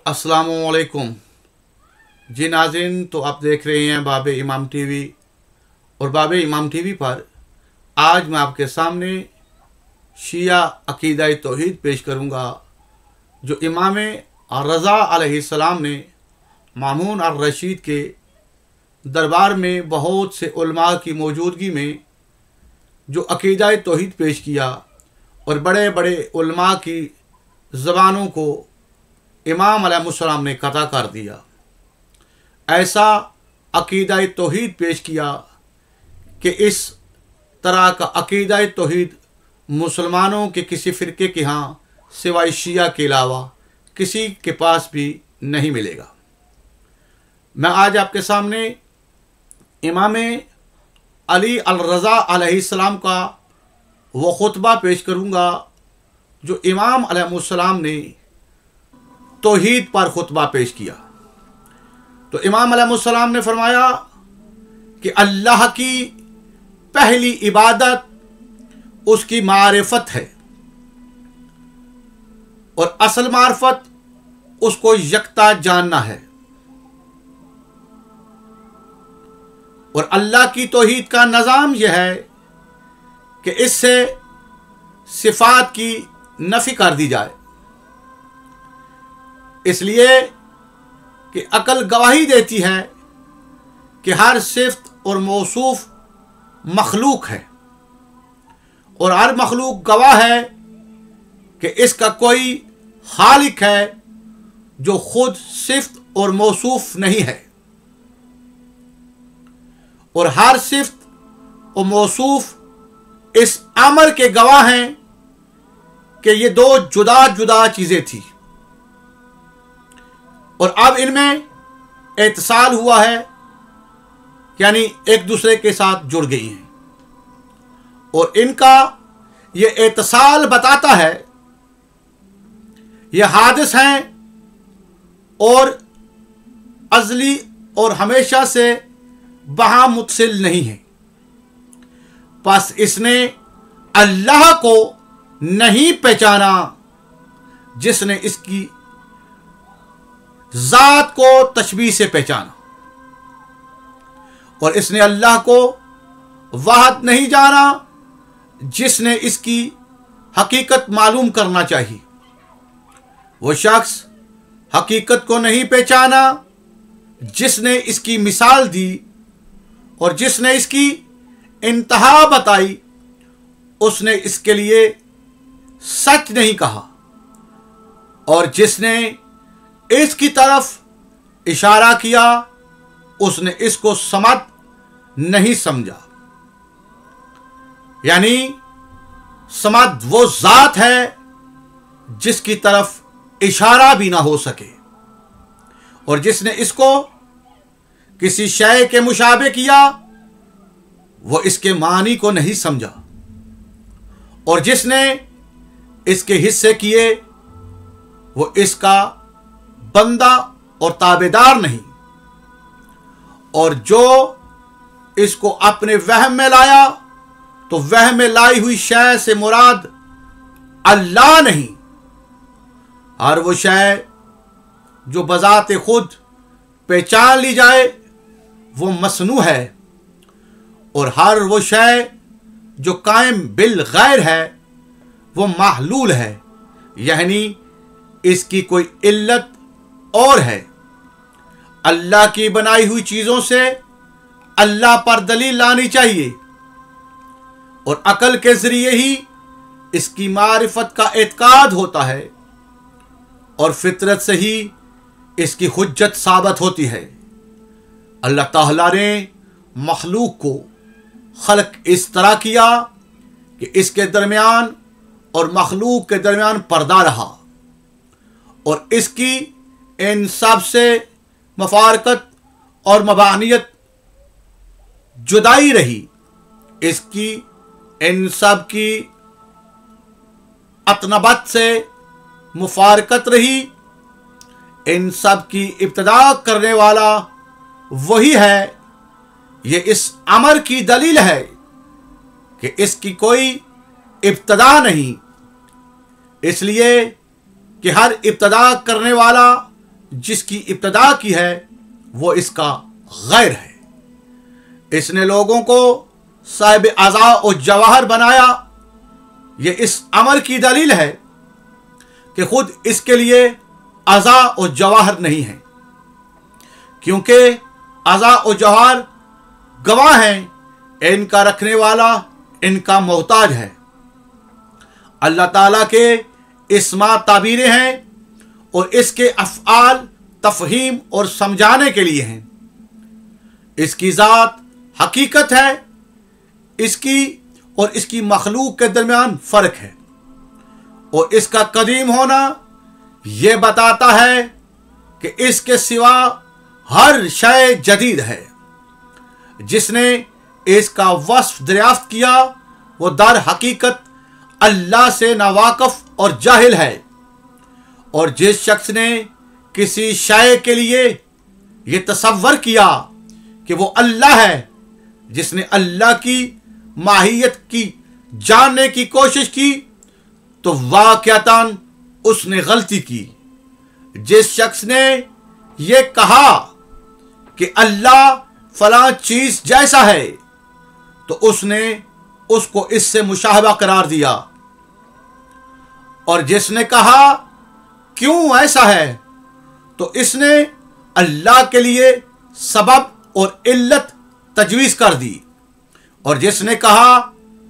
अस्सलामुअलैकुम जी नाज़रीन, तो आप देख रहे हैं बाब इमाम टीवी। और बाब इमाम टीवी पर आज मैं आपके सामने शिया अकीदा तौहीद पेश करूँगा, जो इमाम रज़ा अलैहिस्सलाम ने मामून अर-रशीद के दरबार में बहुत से उलमा की मौजूदगी में जो अकीदा तौहीद पेश किया और बड़े बड़े उलमा की ज़बानों को इमाम अलैहिस्सलाम ने कता कर दिया। ऐसा अकीदा तौहीद पेश किया कि इस तरह का अकीदा तौहीद मुसलमानों के किसी फ़िरके के यहाँ सिवाय शिया के अलावा किसी के पास भी नहीं मिलेगा। मैं आज आपके सामने इमाम अली अल-रज़ा अलैहिस्सलाम का वो खुतबा पेश करूँगा जो इमाम अलैहिस्सलाम ने तौहीद पर खुतबा पेश किया। तो इमाम अलैहिस्सलाम ने फरमाया कि अल्लाह की पहली इबादत उसकी मारिफत है और असल मारिफत उसको यकता जानना है। और अल्लाह की तौहीद का निज़ाम यह है कि इससे सिफात की नफ़ी कर दी जाए, इसलिए कि अकल गवाही देती है कि हर सिफ़त और मौसूफ मखलूक है और हर मखलूक गवाह है कि इसका कोई खालिक है जो खुद सिफ़त और मौसूफ नहीं है। और हर सिफ़त और मौसूफ इस अमर के गवाह हैं कि ये दो जुदा जुदा चीज़ें थी और अब इनमें इत्तिसाल हुआ है, यानी एक दूसरे के साथ जुड़ गई हैं। और इनका ये इत्तिसाल बताता है ये हादिस हैं और अज़ली और हमेशा से बहा मुत्सिल नहीं है। बस इसने अल्लाह को नहीं पहचाना जिसने इसकी ज़ात को तशबीह से पहचाना, और इसने अल्लाह को वाहद नहीं जाना जिसने इसकी हकीकत मालूम करना चाहिए। वो शख्स हकीकत को नहीं पहचाना जिसने इसकी मिसाल दी, और जिसने इसकी इंतहा बताई उसने इसके लिए सच नहीं कहा, और जिसने इसकी तरफ इशारा किया उसने इसको समद नहीं समझा। यानी समद वो ज़ात है जिसकी तरफ इशारा भी ना हो सके, और जिसने इसको किसी शय के मुशाबे किया वो इसके मानी को नहीं समझा, और जिसने इसके हिस्से किए वो इसका बंदा और ताबेदार नहीं, और जो इसको अपने वहम में लाया तो वहम में लाई हुई शय से मुराद अल्लाह नहीं। हर वो शय जो बज़ाते खुद पहचान ली जाए वो मसनू है, और हर वो शय जो कायम बिल गैर है वो महलूल है, यानी इसकी कोई इल्लत और है। अल्लाह की बनाई हुई चीज़ों से अल्लाह पर दलील लानी चाहिए, और अकल के ज़रिए ही इसकी मारिफत का एतकाद होता है, और फितरत से ही इसकी हुज्जत साबित होती है। अल्लाह ताला ने मखलूक को खल्क इस तरह किया कि इसके दरमियान और मखलूक के दरमियान पर्दा रहा, और इसकी इन सब से मफारकत और मबानियत जुदाई रही। इसकी इन सब की अतनबत से मुफारकत रही। इन सब की इब्तिदा करने वाला वही है। ये इस अमर की दलील है कि इसकी कोई इब्तिदा नहीं, इसलिए कि हर इब्तिदा करने वाला जिसकी इब्तदा की है वो इसका गैर है। इसने लोगों को साहिब अज़ा और जवाहर बनाया। ये इस अमर की दलील है कि खुद इसके लिए अज़ा और जवाहर नहीं है, क्योंकि अज़ा और जवाहर गवाह हैं, इनका रखने वाला इनका मोहताज है। अल्लाह ताला के इस्मा ताबीरें हैं और इसके अफ़आल तफ़हीम और समझाने के लिए हैं। इसकी ज़ात हकीकत है, इसकी और इसकी मखलूक के दरमियान फ़र्क है, और इसका कदीम होना यह बताता है कि इसके सिवा हर शय जदीद है। जिसने इसका वस्फ दरियाफ्त किया वो दर हकीकत अल्लाह से नावाकिफ और जाहिल है, और जिस शख्स ने किसी शय के लिए ये तसव्वुर किया कि वो अल्लाह है, जिसने अल्लाह की माहियत की जानने की कोशिश की, तो वाक़यातन उसने गलती की। जिस शख्स ने ये कहा कि अल्लाह फलां चीज जैसा है, तो उसने उसको इससे मुशाहबा करार दिया, और जिसने कहा क्यों ऐसा है, तो इसने अल्लाह के लिए सबब और इल्लत तजवीज़ कर दी, और जिसने कहा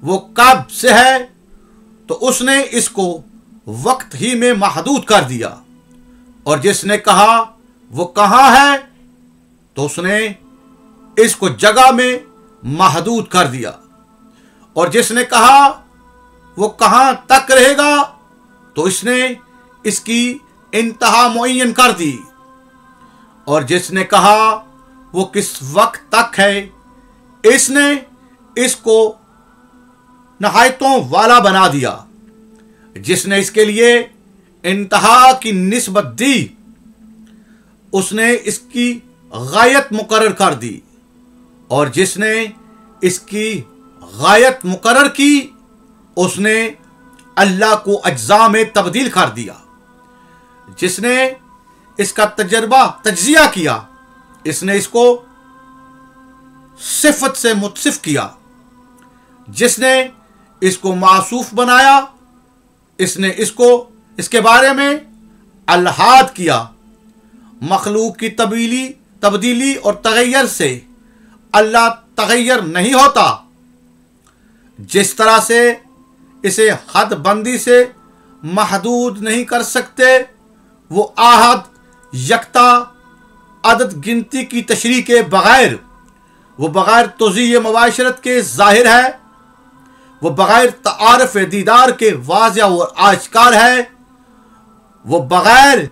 वो कब से है, तो उसने इसको वक्त ही में महदूद कर दिया, और जिसने कहा वो कहाँ है, तो उसने इसको जगह में महदूद कर दिया, और जिसने कहा वो कहाँ तक रहेगा, तो इसने इसकी इंतहा मुअय्यन कर दी, और जिसने कहा वो किस वक्त तक है, इसने इसको नहायतों वाला बना दिया। जिसने इसके लिए इंतहा की निस्बत दी, उसने इसकी गायत मुकर्रर कर दी, और जिसने इसकी गायत मुकर्रर की, उसने अल्लाह को अज्जा में तब्दील कर दिया। जिसने इसका तज्जिया किया, इसने इसको सिफत से मुत्सिफ किया। जिसने इसको मासूफ बनाया, इसने इसको इसके बारे में अलहाद किया। मखलूक की तब्दीली और तगैयर से अल्लाह तगैयर नहीं होता। जिस तरह से इसे हद बंदी से महदूद नहीं कर सकते, वो आहद यकता अदद गिनती की तशरीह के बगैर, वो बगैर तौज़ीह मुबाशरत के ज़ाहिर है, वो बगैर तारफ़ दीदार के वाज़िह और आश्कार है, वो बगैर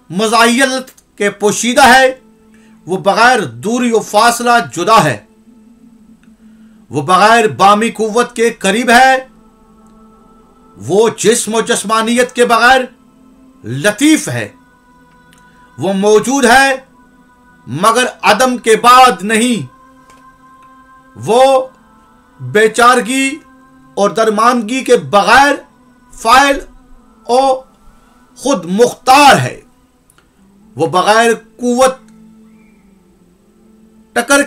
मज़ायलत के पोशीदा है, वो बगैर दूरी व फासला जुदा है, वो बगैर बामी कुव्वत के करीब है, वो जिस्म व जस्मानियत के बगैर लतीफ़ है, वो मौजूद है मगर अदम के बाद नहीं, वो बेचारगी और दरमानगी के बगैर फ़ाइल और खुद मुख्तार है, वो बगैर कुव्वत फ़िक्र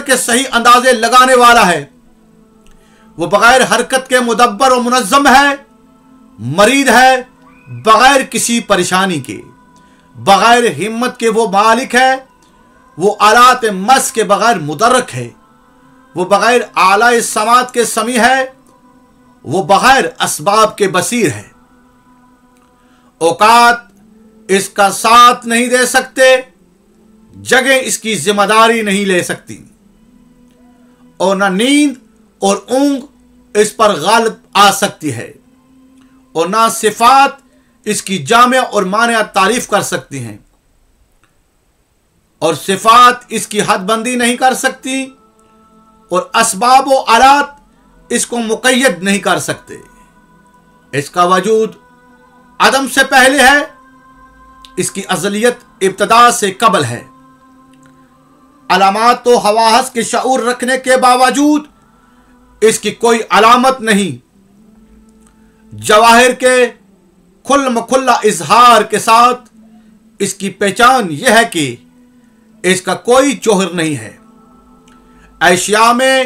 के सही अंदाजे लगाने वाला है, वो बगैर हरकत के मुदब्बर और मुनज़्ज़म है, मरीद है बगैर किसी परेशानी के, बगैर हिम्मत के वो मालिक है, वो आलात मस के बगैर मुदर्रक है, वो बगैर आला समात के समी है, वो बगैर असबाब के बसीर है। औकात इसका साथ नहीं दे सकते, जगह इसकी जिम्मेदारी नहीं ले सकती, और ना नींद और ऊंग इस पर गालिब आ सकती है, और ना सिफात इसकी जामिया और मानिया तारीफ कर सकती हैं, और सिफात इसकी हदबंदी नहीं कर सकती, और असबाब व आलात इसको मुक़य्यद नहीं कर सकते। इसका वजूद अदम से पहले है, इसकी अज़लियत इब्तदा से कबल है। अलामात व हवास के शऊर रखने के बावजूद इसकी कोई अलामत नहीं। जवाहिर के खुल्ला इजहार के साथ इसकी पहचान यह है कि इसका कोई जौहर नहीं है। अशिया में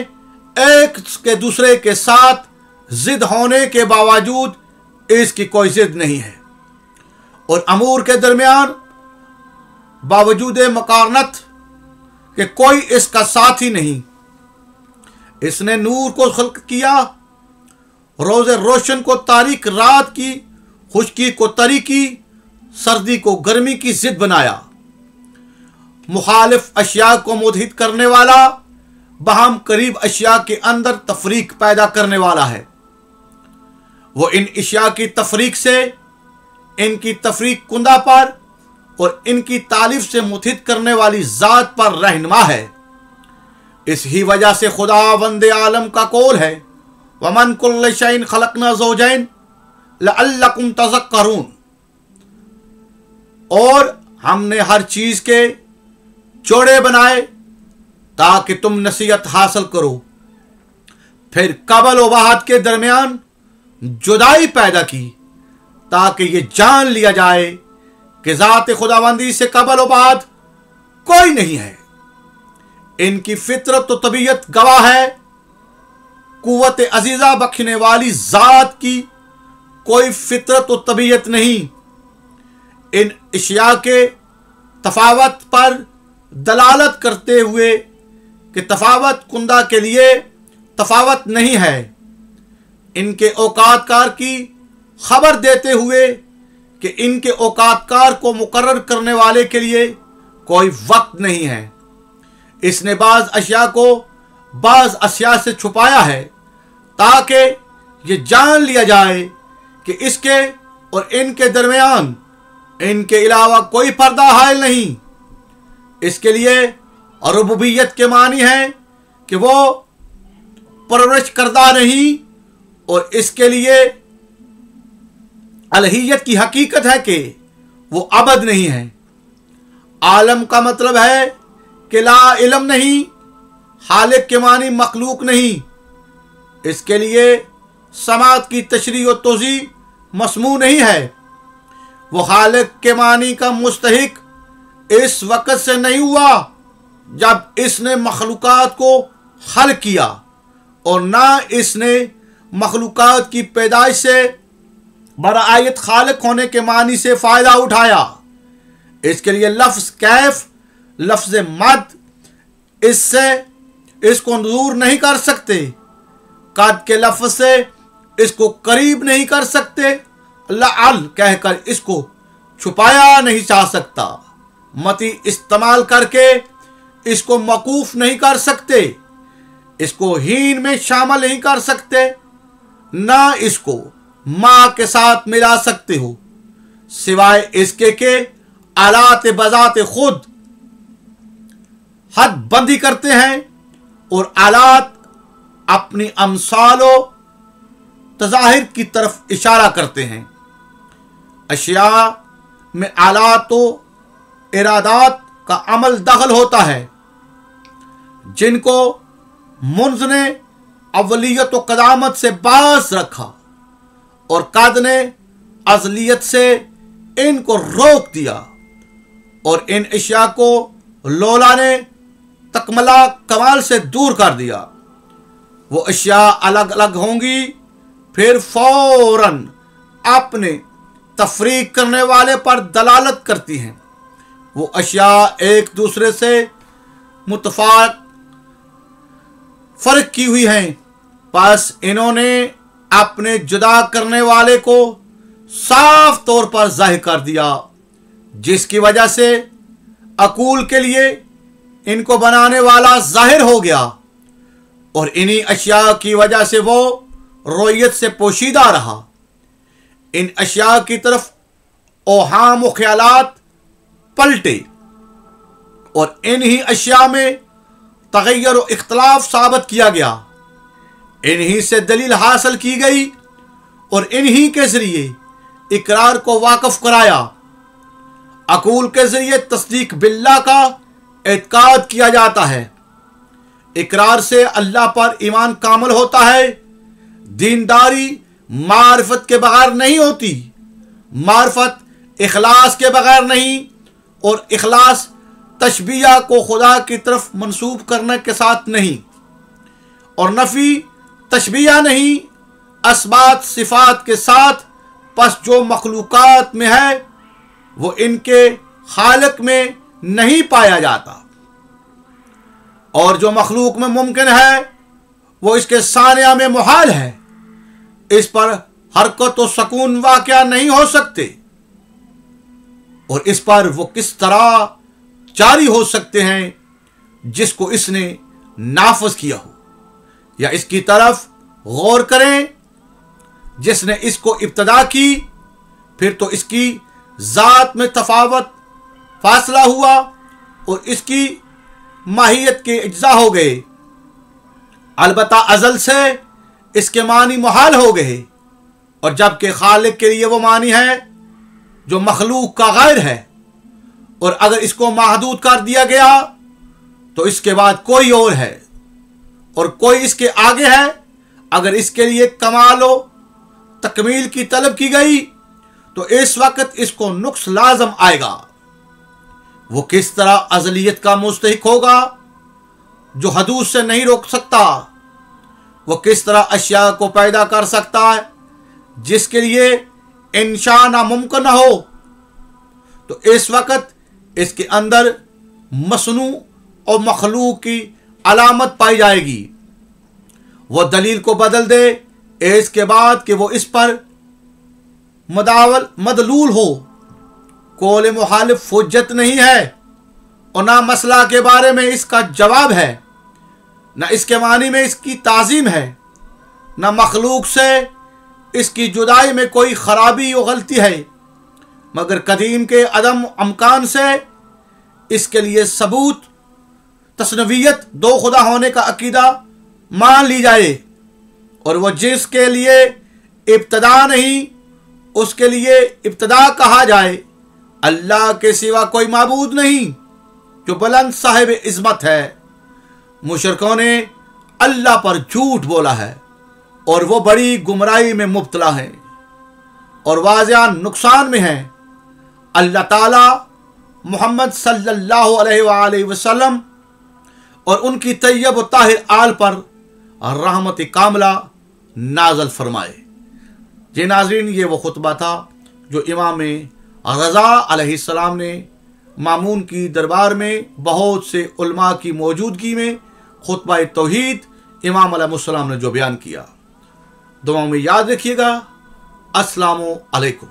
एक के दूसरे के साथ जिद होने के बावजूद इसकी कोई जिद नहीं है, और अमूर के दरमियान बावजूद मकानत के कोई इसका साथी नहीं। इसने नूर को खल्क किया, रोज़े रोशन को तारीक रात की, खुश्की को तरी की, सर्दी को गर्मी की जिद बनाया। मुखालिफ अशिया को मुतहिद करने वाला, बहम करीब अशिया के अंदर तफरीक पैदा करने वाला है। वो इन अशिया की तफरीक से, इनकी तफरीक कुंदा पर और इनकी तालीफ से मुतहिद करने वाली ज़ात पर रहनुमा है। इस ही वजह से खुदा वंदे आलम का कौल है, वमन कुल्ल शैइन खलकना ज़ौजैन लअल्लकुम तज़क्करून, और हमने हर चीज के जोड़े बनाए ताकि तुम नसीहत हासिल करो। फिर कबल व बाद के दरमियान जुदाई पैदा की ताकि ये जान लिया जाए कि ज़ात खुदाबंदी से कबल व बाद कोई नहीं है। इनकी फितरत तो तबीयत गवाह है, कुव्वत अजीजा बख्शने वाली ज़ात की कोई फितरत तो तबीयत नहीं। इन अशिया के तफावत पर दलालत करते हुए कि तफावत कुंदा के लिए तफावत नहीं है, इनके औकातकार की खबर देते हुए कि इनके औकातकार को मुकर्रर करने वाले के लिए कोई वक्त नहीं है। इसने बाज़ अशिया को बाज़ अशिया से छुपाया है ताकि ये जान लिया जाए कि इसके और इनके दरमियान इनके अलावा कोई पर्दा हायल नहीं। इसके लिए रुबूबियत के मानी है कि वो परवरिश करदा नहीं, और इसके लिए अलहियत की हकीकत है कि वो अबद नहीं है। आलम का मतलब है कि ला इल्म नहीं, खालिक के मानी मखलूक नहीं। इसके लिए समात की तशरीह और तोज़ी मसमू नहीं है। वो खालिक के मानी का मुस्तहिक इस वक़्त से नहीं हुआ जब इसने मखलूकात को खल्क़ किया, और ना इसने मखलूकात की पैदाइश से बरायत खालिक होने के मानी से फ़ायदा उठाया। इसके लिए लफ्ज़ कैफ, लफ्ज़ मद, इससे इसको दूर नहीं कर सकते, कद के लफ्ज़ से इसको करीब नहीं कर सकते, लअल कहकर इसको छुपाया नहीं जा सकता, मती इस्तेमाल करके इसको मकूफ नहीं कर सकते, इसको हीन में शामिल नहीं कर सकते, ना इसको माँ के साथ मिला सकते हो, सिवाय इसके के आलात बजात खुद हद बंदी करते हैं, और आलात अपनी अमसालो तज़ाहिर की तरफ इशारा करते हैं। अशिया में आलात व इरादात का अमल दखल होता है, जिनको मुंज़ ने अवलियत व क़दामत से बाज़ रखा और कद ने अज़लियत से इनको रोक दिया, और इन अशिया को लोला ने तकमला कमाल से दूर कर दिया। वो अशिया अलग अलग होंगी, फिर फौरन अपने तफरीक करने वाले पर दलालत करती हैं। वो अशिया एक दूसरे से मुतफ़ाक फ़र्क की हुई हैं, बस इन्होंने अपने जुदा करने वाले को साफ तौर पर ज़ाहिर कर दिया, जिसकी वजह से अकूल के लिए इनको बनाने वाला ज़ाहिर हो गया, और इन्हीं अशिया की वजह से वो रोयत से पोशीदा रहा। इन अशिया की तरफ ओहाम व ख्यालात पलटे, और इन्हीं अशिया में तगय्युर व इख्तलाफ साबित किया गया। इन्हीं से दलील हासिल की गई, और इन्हीं के ज़रिए इकरार को वाक़िफ़ कराया। अकूल के ज़रिए तस्दीक बिल्लाह का एतकाद किया जाता है। इकरार से अल्लाह पर ईमान कामिल होता है। दीनदारी मारिफत के बगैर नहीं होती, मारिफत इखलास के बगैर नहीं, اور اخلاص تشبیہ کو خدا کی طرف منسوب کرنے کے ساتھ نہیں، اور نفی تشبیہ نہیں اثبات صفات کے ساتھ۔ پس جو مخلوقات میں ہے وہ ان کے خالق میں نہیں پایا جاتا، اور جو مخلوق میں ممکن ہے وہ اس کے صانع میں محال ہے۔ اس پر حرکت و سکون واقع نہیں ہو سکتے، اور اس پر وہ کس طرح جاری ہو سکتے ہیں جس کو اس نے نافذ کیا ہو، یا اس کی طرف غور کریں جس نے اس کو ابتدا کی، پھر تو اس کی ذات میں تفاوت فاصلہ ہوا اور اس کی ماہیت کے اجزاء ہو گئے۔ البتہ ازل سے اس کے معنی محال ہو گئے، اور جبکہ خالق کے لیے وہ معنی ہے جو مخلوق کا غیر ہے، اور اگر اس کو محدود کر دیا گیا تو اس کے بعد کوئی اور ہے اور کوئی اس کے آگے ہے۔ اگر اس کے لیے کمال و تکمیل کی طلب کی گئی تو اس وقت اس کو نقص لازم آئے گا۔ وہ کس طرح ازلیت کا مستحق ہوگا جو حدود سے نہیں روک سکتا؟ وہ کس طرح اشیاء کو پیدا کر سکتا ہے جس کے لیے انشاء ناممکن نہ ہو؟ تو اس وقت اس کے اندر مصنوع اور مخلوق کی علامت پائی جائے گی۔ وہ دلیل کو بدل دے اس کے بعد کہ وہ اس پر مدلول ہو۔ قول مخالف حجت نہیں ہے، اور نہ مسئلہ کے بارے میں اس کا جواب ہے، نہ اس کے معنی میں اس کی تعظیم ہے، نہ مخلوق سے اس کی جدائی میں کوئی خرابی و غلطی ہے، مگر قدیم کے عدم امکان سے اس کے لیے ثبوت تصنویت دو خدا ہونے کا عقیدہ مان لی جائے، اور وہ جس کے لیے ابتدا نہیں اس کے لیے ابتدا کہا جائے۔ اللہ کے سوا کوئی معبود نہیں جو بلند صاحب عظمت ہے۔ مشرکوں نے اللہ پر جھوٹ بولا ہے اور وہ بڑی گمراہی میں مبتلا ہیں اور واضح نقصان میں ہیں۔ اللہ تعالی محمد صلی اللہ علیہ وآلہ وسلم اور ان کی طیب و طاہر آل پر رحمت کاملہ نازل فرمائے۔ جی ناظرین، یہ وہ خطبہ تھا جو امام رضا علیہ السلام نے مامون کی دربار میں بہت سے علماء کی موجودگی میں خطبہ توحید امام علیہ السلام نے جو بیان کیا۔ دعاؤں میں یاد رکھیے گا۔ السلام علیکم۔